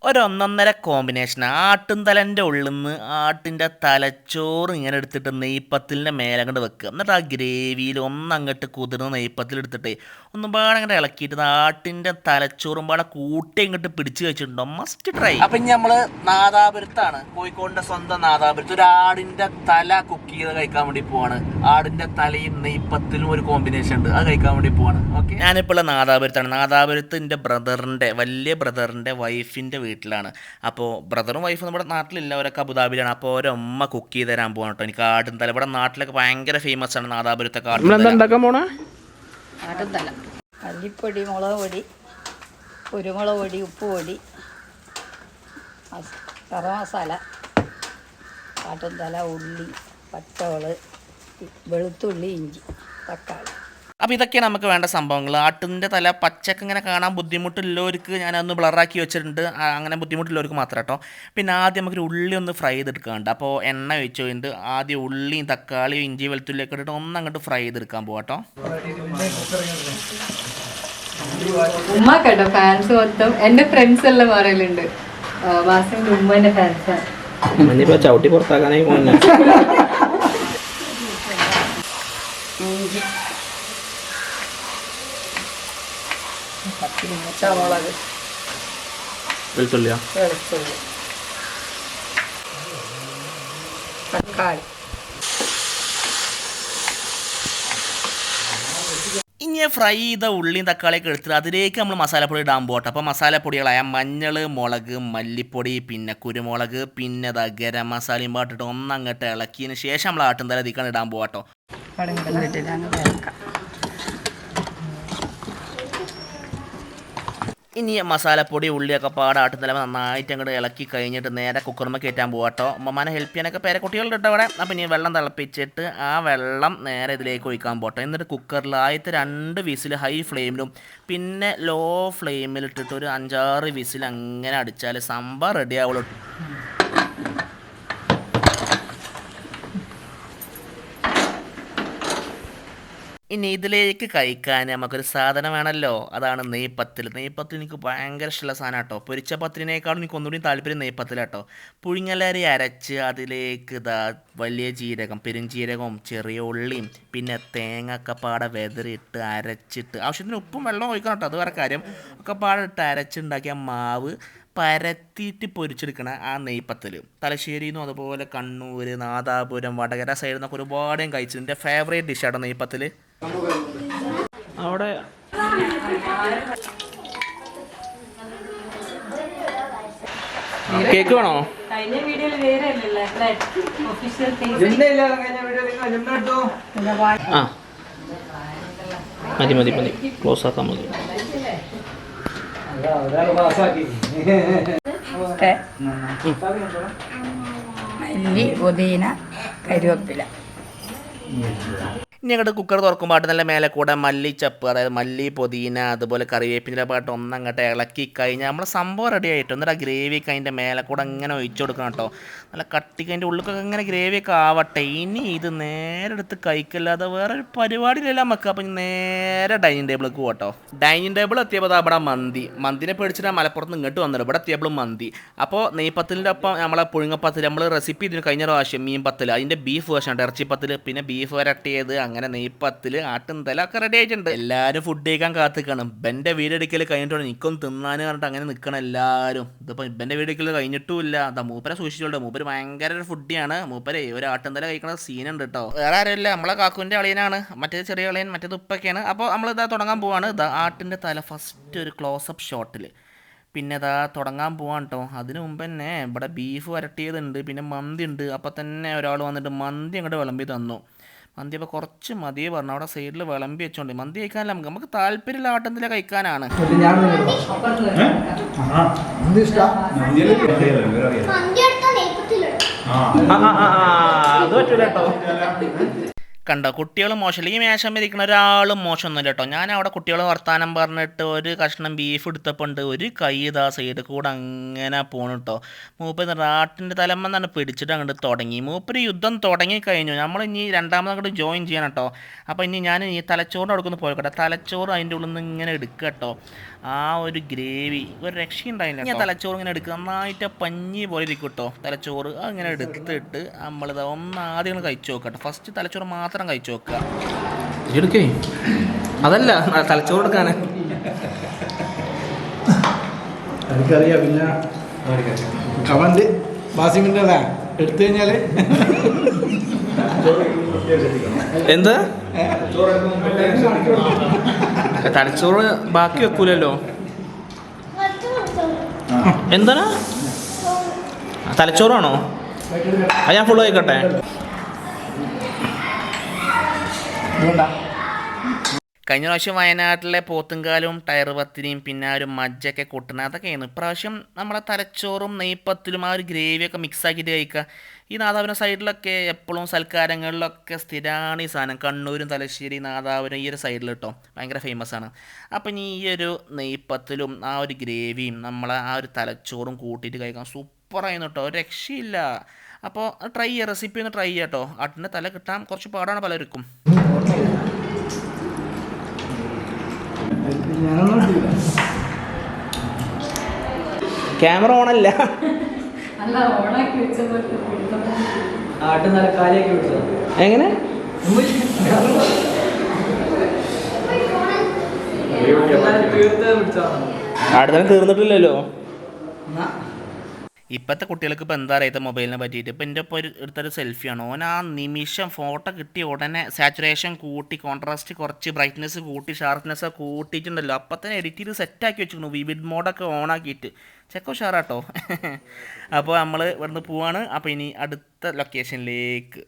ഒരൊന്നൊന്നര combination ആട്ടുംതലൻ്റെ ഉള്ളിൽ നിന്ന് ആട്ടിൻ്റെ തലച്ചോറ് ഇങ്ങനെ എടുത്തിട്ട് നെയ്പ്പത്തിലിൻ്റെ മേലെ അങ്ങോട്ട് വെക്കുക. എന്നിട്ട് ആ ഗ്രേവിയിൽ ഒന്നങ്ങോട്ട് കുതിർന്ന് നെയ്പ്പത്തിലെടുത്തിട്ട് ഒന്നും പാടെ അങ്ങോട്ട് ഇളക്കിയിട്ട് ആട്ടിൻ്റെ തലച്ചോറും പാടെ കൂട്ടി ഇങ്ങോട്ട് പിടിച്ച് വെച്ചിട്ടുണ്ടോ, മസ്റ്റ് ട്രൈ. അപ്പം ഇനി നമ്മൾ നാദാപുരത്താണ്, കോഴിക്കോടിൻ്റെ സ്വന്തം നാദാപുരത്ത് ഒരു ആടിൻ്റെ തല കുക്ക് ചെയ്ത് കഴിക്കാൻ വേണ്ടി പോവാണ്. ആടിൻ്റെ തലയും നെയ്പ്പത്തിലും ഒരു കോമ്പിനേഷൻ ഉണ്ട്, അത് കഴിക്കാൻ വേണ്ടി പോവാണ്. ഓക്കെ, ഞാനിപ്പോൾ നാദാപുരത്താണ്. നാദാപുരത്ത് എൻ്റെ വലിയ ബ്രദറിൻ്റെ വൈഫിൻ്റെ വീട്ടിലാണ്. അപ്പോൾ ബ്രദറും വൈഫും നമ്മുടെ നാട്ടിലില്ല, അവരൊക്കെ അബുദാബിയിലാണ്. അപ്പോൾ ഓരമ്മ കുക്ക് ചെയ്ത് തരാൻ പോകണം കേട്ടോ. എനിക്ക് ആട്ടുംതല ഇവിടെ നാട്ടിലൊക്കെ ഭയങ്കര ഫേമസ് ആണ്, നാദാപുരത്തെ ആട്ടുംതല. മല്ലിപ്പൊടി, മുളക് പൊടി, കുരുമുളക് പൊടി, ഉപ്പ് പൊടി, ഗരം മസാല, ആട്ടുംതല, ഉള്ളി, പച്ചമുളക്, വെളുത്തുള്ളി, ഇഞ്ചി, തക്കാളി. അപ്പോൾ ഇതൊക്കെയാണ് നമുക്ക് വേണ്ട സംഭവങ്ങൾ. ആട്ടിൻ്റെ തല പച്ചക്ക് ഇങ്ങനെ കാണാൻ ബുദ്ധിമുട്ടുള്ളവർക്ക് ഞാനൊന്ന് ബ്ലറാക്കി വെച്ചിട്ടുണ്ട്, അങ്ങനെ ബുദ്ധിമുട്ടുള്ളവർക്ക് മാത്രം കേട്ടോ. പിന്നെ ആദ്യം നമുക്കൊരു ഉള്ളി ഒന്ന് ഫ്രൈ ചെയ്തെടുക്കാനുണ്ട്. അപ്പോൾ എണ്ണ ഒഴിച്ച് കഴിഞ്ഞിട്ട് ആദ്യം ഉള്ളിയും തക്കാളിയും ഇഞ്ചി വെളുത്തുള്ളിയൊക്കെ ഇട്ടിട്ട് ഒന്നങ്ങോട്ട് ഫ്രൈ ചെയ്തെടുക്കാൻ പോകാം കേട്ടോ. ഉമ്മ കേട്ടോ ഫാൻസ് മൊത്തം എൻ്റെ ഫ്രണ്ട്സ് എല്ലാം പറയലുണ്ട് വാസിന്റെ ഉമ്മന്റെ ഫാൻസാണ്. ചവിട്ടി പുറത്താക്കാനായി പോകുന്ന പച്ചമുളക്, വെളുത്തുള്ളിയോ, വെളുത്തുള്ളി, തക്കാളി. ഇനി ഫ്രൈ ചെയ്ത ഉള്ളിയും തക്കാളിയൊക്കെ എടുത്തിട്ട് അതിലേക്ക് നമ്മൾ മസാലപ്പൊടി ഇടാൻ പോട്ടെ. അപ്പോൾ മസാലപ്പൊടികളായ മഞ്ഞൾ, മുളക്, മല്ലിപ്പൊടി, പിന്നെ കുരുമുളക്, പിന്നെ ഗരം മസാലയും പാട്ടിട്ട് ഒന്നങ്ങോട്ട് ഇളക്കിയതിന് ശേഷം നമ്മൾ ആട്ടുംതല ഇതിക്കാണ് ഇടാൻ പോകാട്ടോ. ഇനി മസാലപ്പൊടി ഉള്ളിയൊക്കെ പാടെ ആട്ടുംതല നന്നായിട്ട് അങ്ങോട്ട് ഇളക്കി കഴിഞ്ഞിട്ട് നേരെ കുക്കറിൽ കയറ്റാൻ പോകാട്ടോ. അമ്മമാനെ ഹെൽപ്പ് ചെയ്യാനൊക്കെ പേരക്കുട്ടികളുടെ കേട്ടോ അവിടെ. അപ്പോൾ ഇനി വെള്ളം തിളപ്പിച്ചിട്ട് ആ വെള്ളം നേരെ ഇതിലേക്ക് ഒഴിക്കാൻ പോട്ടെ. എന്നിട്ട് കുക്കറിൽ ആദ്യത്തെ 2 വിസിൽ ഹൈ ഫ്ലെയിമിലും പിന്നെ ലോ ഫ്ലെയിമിലിട്ടിട്ട് ഒരു 5-6 വിസിൽ അങ്ങനെ അടിച്ചാൽ സംഭവം റെഡി ആവുള്ളൂ. ഇനി ഇതിലേക്ക് കഴിക്കാൻ നമുക്കൊരു സാധനം വേണമല്ലോ, അതാണ് നെയ്പ്പത്തിൽ. നെയ്പ്പത്തിൽ എനിക്ക് ഭയങ്കര ഇഷ്ടമുള്ള സാധനം കേട്ടോ. പൊരിച്ച പത്തിനേക്കാളും എനിക്ക് ഒന്നുകൂടി താല്പര്യം നെയ്പ്പത്തിൽ കേട്ടോ. പുഴുങ്ങലരി അരച്ച് അതിലേക്ക് വലിയ ജീരകം, പെരുംജീരകവും ചെറിയ ഉള്ളിയും പിന്നെ തേങ്ങയൊക്കെ പാടെ വെതറിയിട്ട് അരച്ചിട്ട് ആവശ്യത്തിന് ഉപ്പും വെള്ളവും ഒഴിക്കണം കേട്ടോ, അത് വേറെ കാര്യം. ഒക്കെ പാടെ ഇട്ട് അരച്ചുണ്ടാക്കിയ മാവ് പരത്തിയിട്ട് പൊരിച്ചെടുക്കണ ആ നെയ്പ്പത്തിൽ തലശ്ശേരിയിൽ നിന്നും അതുപോലെ കണ്ണൂർ, നാദാപുരം, വടകര സൈഡിൽ നിന്നൊക്കെ ഒരുപാട് ഞാൻ കഴിച്ചു. എൻ്റെ ഫേവറേറ്റ് ഡിഷാട്ടോ നെയ്പ്പത്തിൽ. അവിടെ കേക്ക് വേണോ? ആ മതി ക്ലോസ് ആക്കാൻ മതി. മല്ലി, പുതിന, കരിവേപ്പില. ഇനി അങ്ങോട്ട് കുക്കർ തുറക്കുമ്പോൾ നല്ല മേലെ കൂടെ മല്ലിച്ചപ്പ്, അതായത് മല്ലി, പുതിന, അതുപോലെ കറിവേപ്പിൻ്റെ പാട്ട് ഒന്നങ്ങോട്ട് ഇളക്കി കഴിഞ്ഞാൽ നമ്മൾ സംഭവം റെഡി ആയിട്ട് എന്നിട്ട് ആ ഗ്രേവിയൊക്കെ അതിൻ്റെ മേലെ കൂടെ അങ്ങനെ ഒഴിച്ചു കൊടുക്കണം കേട്ടോ. നല്ല കട്ടിക്ക് അതിൻ്റെ ഉള്ളിലൊക്കെ ഇങ്ങനെ ഗ്രേവിയൊക്കെ ആവട്ടെ. ഇനി ഇത് നേരെ എടുത്ത് കഴിക്കല്ലാതെ വേറൊരു പരിപാടിയിലല്ല നമുക്ക്. അപ്പം നേരെ ഡൈനിങ് ടേബിൾക്ക് പോകട്ടോ. ഡൈനിങ് ടേബിൾ എത്തിയപ്പോൾ അവിടെ മന്തിനെ പേടിച്ചിട്ട് മലപ്പുറത്ത് ഇങ്ങോട്ട് വന്നത്. ഇവിടെ എത്തിയപ്പോഴും മന്തി. അപ്പോൾ നെയ്പ്പത്തിലിൻ്റെ ഒപ്പം നമ്മളെ പുഴുങ്ങപ്പത്തിൽ നമ്മൾ റെസിപ്പി ഇതിന് കഴിഞ്ഞ പ്രാവശ്യം മീൻ പത്തിൽ അതിൻ്റെ ബീഫ് വേർഷൻ ഇറച്ചിപ്പത്തിൽ, പിന്നെ ബീഫ് വരട്ടിയത്, അങ്ങനെ നെയ്പ്പത്തിൽ ആട്ടുംതല ഒക്കെ റെഡി ആയിട്ടുണ്ട്. എല്ലാവരും ഫുഡ് കഴിക്കാൻ കാത്തിക്കണം. ഇബൻ്റെ വീടെടുക്കൽ കഴിഞ്ഞിട്ടുണ്ട്, എനിക്കൊന്ന് തിന്നാൻ പറഞ്ഞിട്ട് അങ്ങനെ നിൽക്കണം എല്ലാവരും. ഇതിപ്പോൾ ഇബൻ്റെ വീടെടുക്കൽ കഴിഞ്ഞിട്ടുമില്ല. അതാ മൂപ്പരെ സൂക്ഷിച്ചോളൂ, മൂപ്പര് ഭയങ്കര ഒരു ഫുഡിയാണ്. മൂപ്പരെ ഒരു ആട്ടുംതല കഴിക്കുന്ന സീനുണ്ട് കേട്ടോ. വേറെ ആരുമില്ല, നമ്മളെ കാക്കുവിൻ്റെ അളിയനാണ്, മറ്റേത് ചെറിയ അളിയൻ, മറ്റേത് ഉപ്പൊക്കെയാണ്. അപ്പോൾ നമ്മളിതാ തുടങ്ങാൻ പോവാണ്. ഇതാ ആട്ടിൻ്റെ തല ഫസ്റ്റ് ഒരു ക്ലോസപ്പ് ഷോട്ടിൽ പിന്നെ ഇതാ തുടങ്ങാൻ പോവാൻ കേട്ടോ. അതിന് മുമ്പ് തന്നെ ഇവിടെ ബീഫ് വരട്ടിയതുണ്ട്, പിന്നെ മന്തി ഉണ്ട്. അപ്പോൾ തന്നെ ഒരാൾ വന്നിട്ട് മന്തി അങ്ങോട്ട് വിളമ്പി തന്നു. മന്തി അപ്പോൾ കുറച്ച് മതിയെ പറഞ്ഞു, അവിടെ സൈഡിൽ വിളമ്പി വെച്ചോണ്ട്. മന്തി കഴിക്കാനല്ല, നമുക്ക് താല്പര്യമില്ല ആട്ടത്തിലെ കഴിക്കാനാണ്. അത് പറ്റൂല കേട്ടോ. കണ്ടോ, കുട്ടികൾ മോശമില്ല. ഈ മേശം ഇരിക്കുന്ന ഒരാളും മോശമൊന്നുമില്ല കേട്ടോ. ഞാൻ അവിടെ കുട്ടികൾ വർത്താനം പറഞ്ഞിട്ട് ഒരു കഷ്ണം ബീഫ് എടുത്തപ്പോണ്ട് ഒരു കൈ ഇതാ സൈഡിൽ കൂടെ അങ്ങനെ പോണു കേട്ടോ. മൂപ്പര് ആട്ടിൻ്റെ തലമെന്നാണ് പിടിച്ചിട്ട് അങ്ങോട്ട് തുടങ്ങി. മൂപ്പര് യുദ്ധം തുടങ്ങി കഴിഞ്ഞു. നമ്മൾ ഇനി രണ്ടാമത് അങ്ങോട്ട് ജോയിൻ ചെയ്യണം കേട്ടോ. അപ്പോൾ ഇനി ഞാൻ ഈ തലച്ചോറിൻ്റെ അടുക്കൊന്ന് പോയിക്കോട്ടെ. തലച്ചോറ് അതിൻ്റെ ഉള്ളിൽ നിന്ന് ഇങ്ങനെ എടുക്കുക കേട്ടോ. ആ ഒരു ഗ്രേവി ഒരു രക്ഷയുണ്ടായില്ല. ഞാൻ തലച്ചോറ് ഇങ്ങനെ എടുക്കുക, നന്നായിട്ട് പഞ്ഞി പോലെ ഇരിക്കും കേട്ടോ തലച്ചോറ്. അങ്ങനെ എടുത്തിട്ട് നമ്മളിത് ആദ്യം കഴിച്ചു നോക്കാം കേട്ടോ. ഫസ്റ്റ് തലച്ചോറ് മാത്രം കഴിച്ചു നോക്കുക. എടുക്കേ അതല്ല തലച്ചോറ് എടുക്കാന് എനിക്കറിയാം. പിന്നെ കമന്റ് ബാസിമിൻ്റെ എടുത്തു കഴിഞ്ഞാല് എന്താ തലച്ചോറ് ബാക്കി വെക്കൂലല്ലോ. എന്താണ് തലച്ചോറാണോ? അത് ഞാൻ ഫുള്ള് കഴിക്കട്ടെ. കഴിഞ്ഞ പ്രാവശ്യം വയനാട്ടിലെ പോത്തുംകാലും ടയർ പത്തിരിയും പിന്നെ ആ ഒരു മജ്ജൊക്കെ കൊട്ടുന്നത് അതൊക്കെയാണ്. ഇപ്രാവശ്യം നമ്മളെ തലച്ചോറും നെയ്പ്പത്തിലും ആ ഒരു ഗ്രേവിയൊക്കെ മിക്സ് ആക്കിയിട്ട് കഴിക്കുക. ഈ നാദാപുരം സൈഡിലൊക്കെ എപ്പോഴും സൽക്കാരങ്ങളിലൊക്കെ സ്ഥിരമാണ് ഈ സാധനം. കണ്ണൂരും തലശ്ശേരി നാദാപുരം ഈ ഒരു സൈഡിൽ കേട്ടോ ഭയങ്കര ഫേമസ് ആണ്. അപ്പം ഇനി ഈ ഒരു നെയ്പ്പത്തിലും ആ ഒരു ഗ്രേവിയും നമ്മളെ ആ ഒരു തലച്ചോറും കൂട്ടിയിട്ട് കഴിക്കാൻ സൂപ്പറായിരുന്നു കേട്ടോ, ഒരു രക്ഷയില്ല. അപ്പോൾ ട്രൈ ചെയ്യുക, റെസിപ്പി ഒന്ന് ട്രൈ ചെയ്യുക കേട്ടോ. ആട്ടിൻ്റെ തല കിട്ടാൻ കുറച്ച് പാടാണ് പലർക്കും. ക്യാമറ ഓണല്ല. എങ്ങനെ ആടുതന്നെ തീർന്നിട്ടില്ലല്ലോ. ഇപ്പോഴത്തെ കുട്ടികൾക്ക് ഇപ്പോൾ എന്താ അറിയാത്ത മൊബൈലിനെ പറ്റിയിട്ട്. ഇപ്പോൾ എൻ്റെ ഇപ്പോൾ എടുത്തൊരു സെൽഫിയാണ്. ഓൻ ആ നിമിഷം ഫോട്ടോ കിട്ടിയ ഉടനെ സാച്ചുറേഷൻ കൂട്ടി, കോൺട്രാസ്റ്റ് കുറച്ച്, ബ്രൈറ്റ്നെസ് കൂട്ടി, ഷാർപ്നെസ് കൂട്ടിയിട്ടുണ്ടല്ലോ, അപ്പം തന്നെ എഡിറ്റ് ചെയ്ത് സെറ്റാക്കി വെച്ചിരുന്നു. വിവിഡ് മോഡൊക്കെ ഓണാക്കിയിട്ട് ചെക്കോ ഷാറാട്ടോ. അപ്പോൾ നമ്മൾ ഇവിടുന്ന് പോവാണ്. അപ്പോൾ ഇനി അടുത്ത ലൊക്കേഷനിലേക്ക്